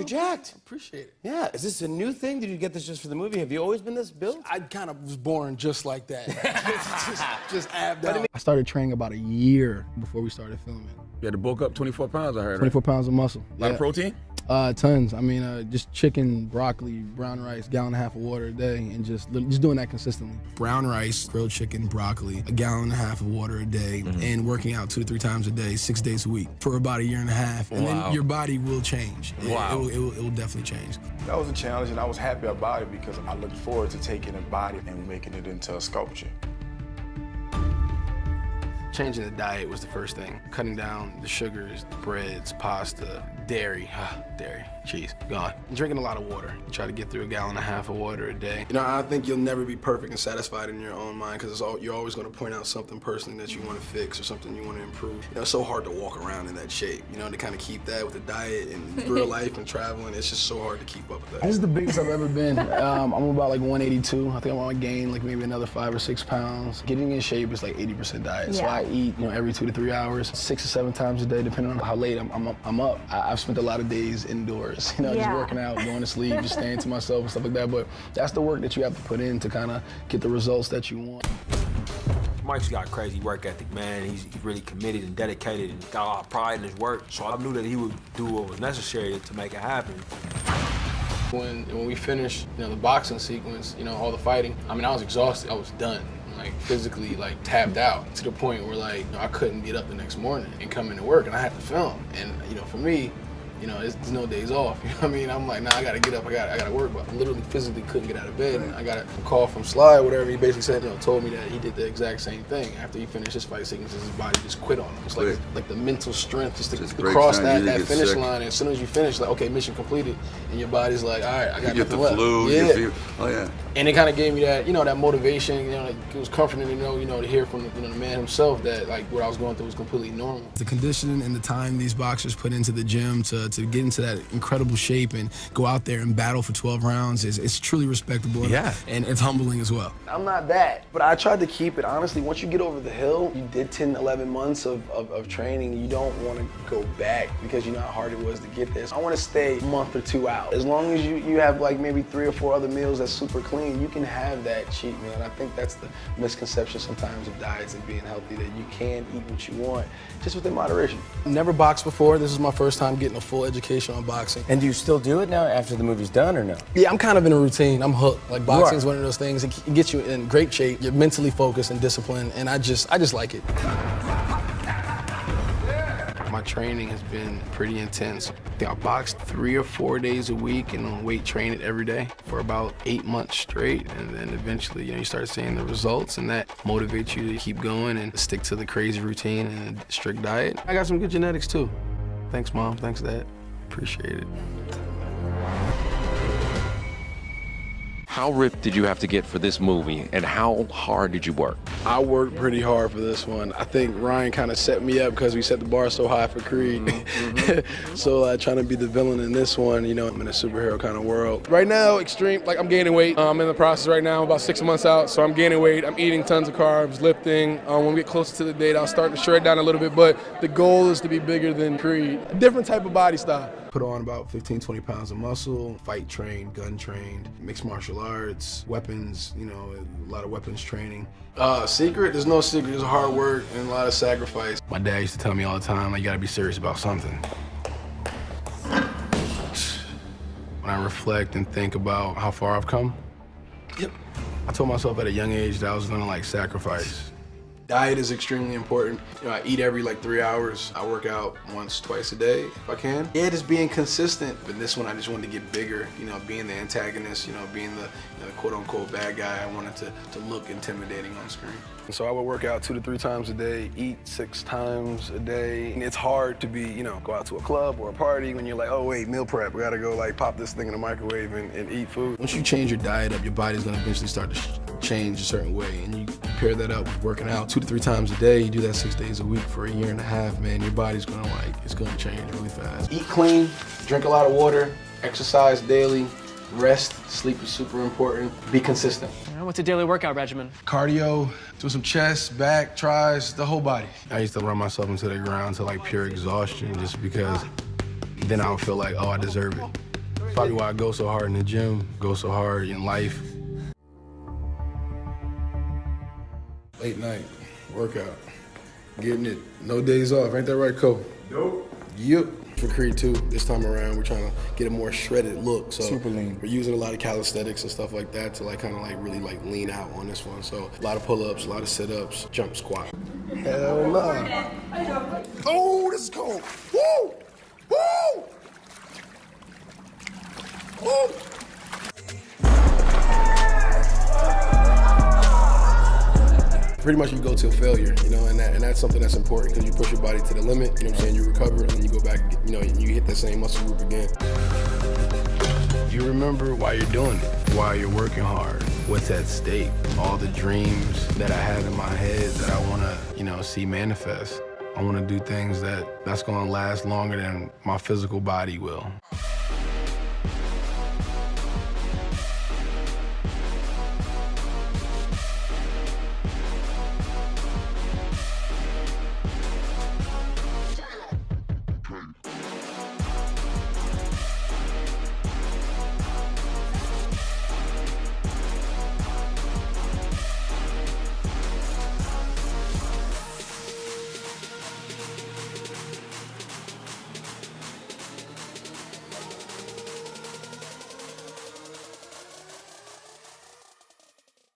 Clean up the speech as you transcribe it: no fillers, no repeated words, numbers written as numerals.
you're jacked. Appreciate it. Yeah, is this a new thing? Did you get this just for the movie? Have you always been this built? I kind of was born just like that. just abbed out. I started training about a year before we started filming. You had to bulk up 24 pounds, I heard. 24 pounds of muscle. A lot of protein? Tons. I mean, just chicken, broccoli, brown rice, gallon and a half of water a day, and just doing that consistently. Brown rice, grilled chicken, broccoli, a gallon and a half of water a day, and working out 2 to 3 times a day, 6 days a week for about a year and a half. And then your body will change. Wow. It will definitely change. That was a challenge, and I was happy about it because I looked forward to taking a body and making it into a sculpture. Changing the diet was the first thing. Cutting down the sugars, breads, pasta, dairy, cheese, gone. Drinking a lot of water. Try to get through a gallon and a half of water a day. You know, I think you'll never be perfect and satisfied in your own mind because you're always going to point out something personally that you want to fix or something you want to improve. You know, it's so hard to walk around in that shape, you know, to kind of keep that with the diet and real life and traveling. It's just so hard to keep up with that. This is the biggest I've ever been. I'm about like 182. I think I want to gain like maybe another 5 or 6 pounds. Getting in shape is like 80% diet. So I eat, you know, every 2 to 3 hours, 6 or 7 times a day, depending on how late I'm up. I've spent a lot of days indoors, you know, just working out, going to sleep, just staying to myself and stuff like that. But that's the work that you have to put in to kind of get the results that you want. Mike's got a crazy work ethic, man. He's really committed and dedicated and got a lot of pride in his work. So I knew that he would do what was necessary to make it happen. When we finished, you know, the boxing sequence, you know, all the fighting, I mean, I was exhausted. I was done. Like physically like tapped out to the point where like, you know, I couldn't get up the next morning and come into work and I had to film. And you know, for me, you know, there's no days off. You know what I mean? I'm like, nah, I gotta get up, I gotta work, but I literally physically couldn't get out of bed. And I got a call from Sillard, whatever. He basically said, you know, told me that he did the exact same thing. After he finished his fight sequences, his body just quit on him. It's like the mental strength just to cross that finish line. And as soon as you finish, like, okay, mission completed, and your body's like, all right, I got nothing left. Flu, yeah. Oh yeah. And it kind of gave me that, you know, that motivation. You know, like, it was comforting to know, you know, to hear from the man himself that like what I was going through was completely normal. The conditioning and the time these boxers put into the gym to get into that incredible shape and go out there and battle for 12 rounds is truly respectable. And it's humbling as well. I'm not that, but I tried to keep it. Honestly, once you get over the hill, you did 10, 11 months of training. You don't want to go back because you know how hard it was to get this. I want to stay a month or 2 out. As long as you have like maybe 3 or 4 other meals that's super clean, you can have that cheat meal. And I think that's the misconception sometimes of diets and being healthy, that you can eat what you want, just within moderation. Never boxed before. This is my first time getting a full education on boxing. And do you still do it now after the movie's done or no? Yeah, I'm kind of in a routine. I'm hooked. Like boxing is one of those things. It gets you in great shape. You're mentally focused and disciplined, and I just like it. My training has been pretty intense. I boxed 3 or 4 days a week and weight trained every day for about 8 months straight. And then eventually, you know, you start seeing the results, and that motivates you to keep going and stick to the crazy routine and strict diet. I got some good genetics too. Thanks, Mom. Thanks, Dad. Appreciate it. How ripped did you have to get for this movie, and how hard did you work? I worked pretty hard for this one. I think Ryan kind of set me up because we set the bar so high for Creed. So trying to be the villain in this one, you know, I'm in a superhero kind of world. Right now, extreme, like I'm gaining weight. I'm in the process right now, about 6 months out, so I'm gaining weight. I'm eating tons of carbs, lifting. When we get closer to the date, I'll start to shred down a little bit, but the goal is to be bigger than Creed. A different type of body style. Put on about 15, 20 pounds of muscle, fight trained, gun trained, mixed martial arts, weapons, you know, a lot of weapons training. Secret? There's no secret. There's hard work and a lot of sacrifice. My dad used to tell me all the time, like, you gotta be serious about something. When I reflect and think about how far I've come, I told myself at a young age that I was gonna like sacrifice. Diet is extremely important. You know, I eat every like 3 hours. I work out once, twice a day if I can. Yeah, just being consistent. But this one, I just wanted to get bigger. You know, being the antagonist, you know, being the quote unquote bad guy, I wanted to look intimidating on screen. And so I would work out 2 to 3 times a day, eat 6 times a day. And it's hard to be, you know, go out to a club or a party when you're like, oh wait, meal prep. We gotta go like pop this thing in the microwave and eat food. Once you change your diet up, your body's gonna eventually start to change a certain way. And you pair that up with working out 2 to 3 times a day. You do that 6 days a week for a year and a half, man. Your body's gonna it's gonna change really fast. Eat clean, drink a lot of water, exercise daily, rest, sleep is super important. Be consistent. What's a daily workout regimen? Cardio, do some chest, back, tries, the whole body. I used to run myself into the ground to like pure exhaustion just because then I would feel like, oh, I deserve it. Probably why I go so hard in the gym, go so hard in life. Late night, workout, getting it, no days off. Ain't that right, Cole? Nope. Yep. For Creed 2, this time around, we're trying to get a more shredded look. So Super lean. we're using a lot of calisthenics and stuff like that to kind of really lean out on this one. So a lot of pull-ups, a lot of sit-ups, jump squat. Hell no. Oh, this is cold. Woo! Woo! Woo! Pretty much you go till failure, and that's something that's important because you push your body to the limit, you know what I'm saying, you recover, and then you go back, and you hit that same muscle group again. You remember why you're doing it, why you're working hard, what's at stake, all the dreams that I had in my head that I want to, see manifest. I want to do things that's going to last longer than my physical body will.